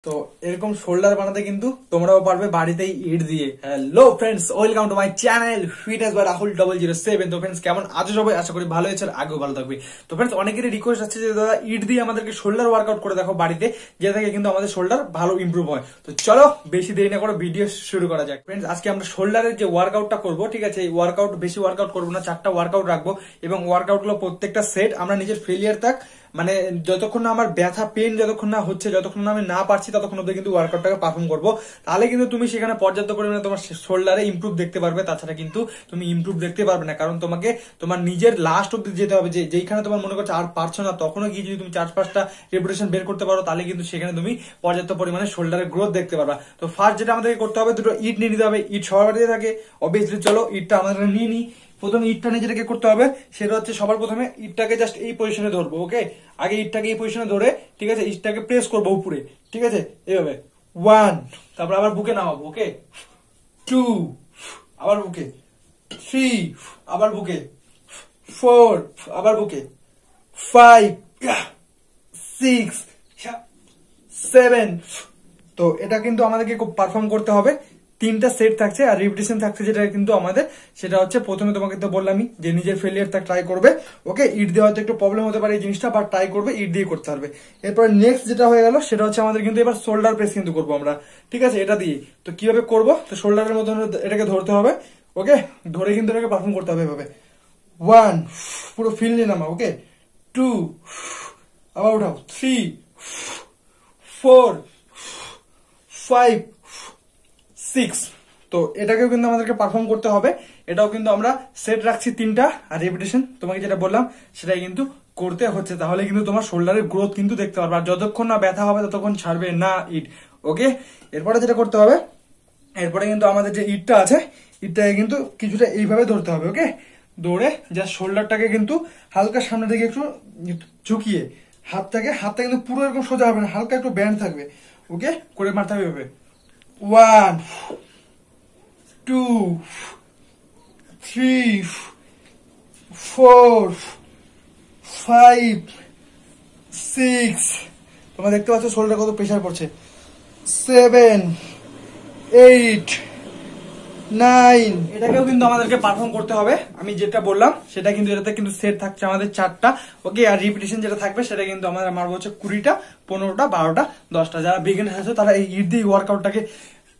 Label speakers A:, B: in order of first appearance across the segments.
A: তো এরকম শোল্ডার বানাতে কিন্তু তোমরাও পারবে বাড়িতেই ইট দিয়ে। Hello friends, welcome to my channel fitness by Rahul 007। তো ফ্রেন্ডস, কেমন আছো সবাই? আশা করি ভালো আছো, আগেও ভালো থাকবে। তো ফ্রেন্ডস, অনেকেরই রিকোয়েস্ট আছে যে দাদা ইট দিয়ে আমাদেরকে শোল্ডার ওয়ার্কআউট করে দেখো বাড়িতে, যে থেকে কিন্তু আমাদের শোল্ডার ভালো ইমপ্রুভ হয়। তো চলো বেশি দেরি না করে ভিডিও শুরু করা যাক। ফ্রেন্ডস, আজকে আমরা শোল্ডারের যে ওয়ার্কআউটটা করবো, ঠিক আছে, এই ওয়ার্কআউট বেশি ওয়ার্কআউট করবো না, 4টা ওয়ার্কআউট রাখবো এবং ওয়ার্কআউট গুলো প্রত্যেকটা সেট আমরা নিজের ফেলিয়ার থাক, মানে যতক্ষণ না আমার ব্যথা পেন যতক্ষণ না হচ্ছে, যতক্ষণ না আমি না পারছি, ততক্ষণ অব্দি কিন্তু ওয়ার্কআউটটাকে পারফর্ম করবো। তাহলে কিন্তু তুমি সেখানে পর্যাপ্ত পরিমাণে তোমার শোল্ডারে ইমপ্রুভ দেখতে পারবে। তাছাড়া কিন্তু তুমি ইমপ্রুভ দেখতে পারবে না, কারণ তোমাকে তোমার নিজের লাস্ট অব্দি যেতে হবে। যেখানে তোমার মনে করছো আর পারছো না, তখনও গিয়ে যদি তুমি 4-5টা রেপুটেশন বের করতে পারো, তাহলে কিন্তু সেখানে তুমি পর্যাপ্ত পরিমাণে শোল্ডারের গ্রোথ দেখতে পারবা। তো ফার্স্ট যেটা আমাদেরকে করতে হবে, দুটো ইট নিয়ে নিতে হবে। ইট সবার বাড়িতে থাকে অবভিয়াসলি। চলো ইটটা আমাদের নিয়ে নিই। প্রথমে ইটটা নিয়ে যেটাকে করতে হবে সেটা হচ্ছে সবার প্রথমে ইটটাকে জাস্ট এই পজিশনে ধরবো। ওকে, আগে ইটটাকে এই পজিশনে ধরে, ঠিক আছে, ইটটাকে প্রেস করবো উপরে, ঠিক আছে, এইভাবে 1, তারপর আবার বুকে নামাবো। ওকে, 2, আবার বুকে, 3, আবার বুকে, 4, আবার বুকে, 5, 6, 7। তো এটা কিন্তু আমাদেরকে খুব পারফর্ম করতে হবে। 3টা সেট থাকছে আর রিপিটেশন থাকছে, যেটা কিন্তু আমাদের সেটা হচ্ছে প্রথমে তোমাকে তো বললামই যে নিজের ফেলিয়ার তা ট্রাই করবে। ওকে, ইট দিয়ে হয়তো একটু প্রবলেম হতে পারে এই জিনিসটা, বাট ট্রাই করবে, ইট দিয়ে করতে পারবে। এরপর নেক্সট যেটা হয়ে গেল সেটা হচ্ছে আমাদের কিন্তু এবার শোল্ডার প্রেস কিন্তু করবো আমরা, ঠিক আছে, এটা দিয়ে। তো কিভাবে করবো, তো শোল্ডারের মধ্যে এটাকে ধরতে হবে। ওকে, ধরে কিন্তু এটাকে পারফর্ম করতে হবে এভাবে। 1, পুরো ফিল নিয়ে নামা। ওকে, 2, আবার উঠাও, 3, 4, 5, 6। তো এটাকেও কিন্তু আমাদেরকে পারফর্ম করতে হবে। এটাও কিন্তু আমরা সেট রাখছি 3টা, আর রেপিটেশন তোমাকে যেটা বললাম সেটাই কিন্তু করতে হচ্ছে। তাহলে কিন্তু তোমার শোল্ডারের গ্রোথ কিন্তু দেখতে পারবে, আর যতক্ষণ না ব্যথা হবে ততক্ষণ ছাড়বে না ইট। ওকে, এরপরে যেটা করতে হবে, এরপরে কিন্তু আমাদের যে ইটটা আছে, ইটটাকে কিন্তু কিছুটা এইভাবে ধরতে হবে। ওকে, দৌড়ে জাস্ট শোল্ডারটাকে কিন্তু হালকা সামনে দিকে একটু ঝুঁকিয়ে হাতটা কিন্তু পুরো এরকম সোজা হবে না, হালকা একটু ব্যান্ড থাকবে। ওকে, করে মারতে হবে এভাবে। 1, 2, 3, 4, 5, 6। তোমরা দেখতে পাচ্ছ শোল্ডার কত প্রেশার পড়ছে। 7, 8, 9। এটাকেও কিন্তু আমাদেরকে পারফর্ম করতে হবে। আমি যেটা বললাম সেটা কিন্তু এটাতে কিন্তু সেট থাকছে আমাদের 4টা। ওকে, আর রিপিটেশন যেটা থাকবে সেটা কিন্তু আমাদের মারবো হচ্ছে 20টা, 15টা, 12টা, 10টা। যারা বিগিনার আছে তারা এই ইট দিয়ে ওয়ার্কআউটটাকে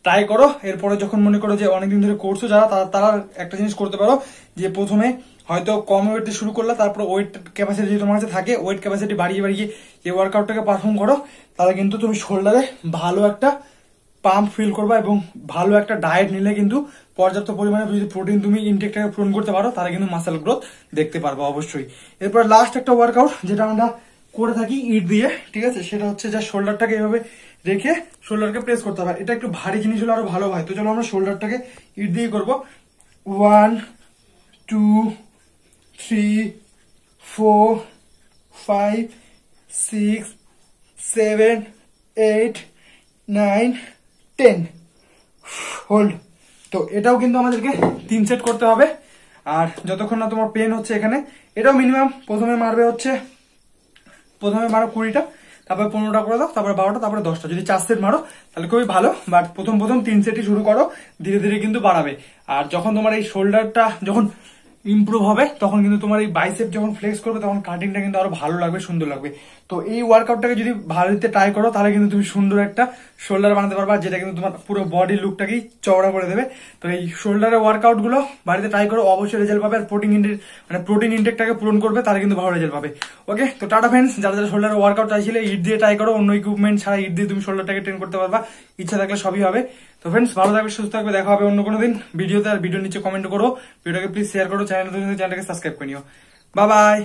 A: ট্রাই করো। এরপরে যখন মনে করো যে অনেকদিন ধরে করছো যারা, তারা একটা জিনিস করতে পারো, যে প্রথমে হয়তো কম ওয়েট দিয়ে শুরু করলে, তারপর ওয়েট ক্যাপাসিটি যদি তোমার কাছে থাকে, ওয়েট ক্যাপাসিটি বাড়িয়ে বাড়িয়ে এই ওয়ার্কআউটটাকে পারফর্ম করো। তাহলে কিন্তু তুমি শোল্ডারে ভালো একটা পাম্প ফিল করবা, এবং ভালো একটা ডায়েট নিলে কিন্তু পর্যাপ্ত পরিমাণে যদি প্রোটিন তুমি ইনটেকটাকে পূরণ করতে পারো, তাহলে কিন্তু মাসেল গ্রোথ দেখতে পারবো অবশ্যই। এরপর লাস্ট একটা ওয়ার্কআউট যেটা আমরা করে থাকি ইট দিয়ে, ঠিক আছে, সেটা হচ্ছে যে শোল্ডারটাকে এভাবে রেখে শোল্ডারকে প্রেস করতে হবে। এটা একটু ভারী জিনিস হলে আরো ভালো হয়। তো চলো আমরা শোল্ডারটাকে ইট দিয়ে করবো। 1, 2, 3, 4, 5, 6, 7, 8, 9, 10। হোল্ড। তো এটাও কিন্তু আমাদেরকে 3 সেট করতে হবে। আর যতক্ষণ না তোমার পেন হচ্ছে এখানে, এটাও মিনিমাম প্রথমে মারো 20টা, তারপরে 15টা করে দাও, তারপরে 12টা, তারপরে 10টা। যদি 4 সেট মারো তাহলে খুবই ভালো, বাট প্রথম 3 সেটই শুরু করো, ধীরে ধীরে কিন্তু বাড়াবে। আর যখন তোমার এই শোল্ডারটা যখন ইমপ্রুভ হবে, তখন কিন্তু তোমার এই বাইসেপ যখন ফ্লেক্স করবে, তখন কাটিংটা কিন্তু আরো ভালো লাগবে, সুন্দর লাগবে। তো এই ওয়ার্কআউটটাকে যদি বাড়িতে ট্রাই করো, তাহলে কিন্তু তুমি সুন্দর একটা শোল্ডার বানাতে পারবা, যেটা কিন্তু তোমার পুরো বডি লুকটাকেই চওড়া করে দেবে। তো এই শোল্ডারের ওয়ার্কআউট গুলো বাড়িতে ট্রাই করো, অবশ্যই রেজাল্ট পাবে। আর প্রোটিন ইনটেকটাকে পূরণ করবে, তাহলে কিন্তু ভালো রেজাল্ট পাবে। ওকে, তো টাটা ফ্রেন্ডস, যারা যারা শোল্ডার ওয়ার্কআউট চাইছিলে, ইট দিয়ে ট্রাই করো। অন্য ইকুইপমেন্ট ছাড়া ইট দিয়ে তুমি শোল্ডারটাকে ট্রেন করতে পারবা, ইচ্ছা থাকলে সবই হবে। তো ফ্রেন্ডস, ভালো থাকবে, সুস্থ থাকবে, দেখা হবে অন্য কোনো দিন ভিডিওতে। আর ভিডিও নিচে কমেন্ট করো, ভিডিওটাকে প্লিজ শেয়ার করো, চ্যানেলটাকে সাবস্ক্রাইব করে নিও। Bye bye.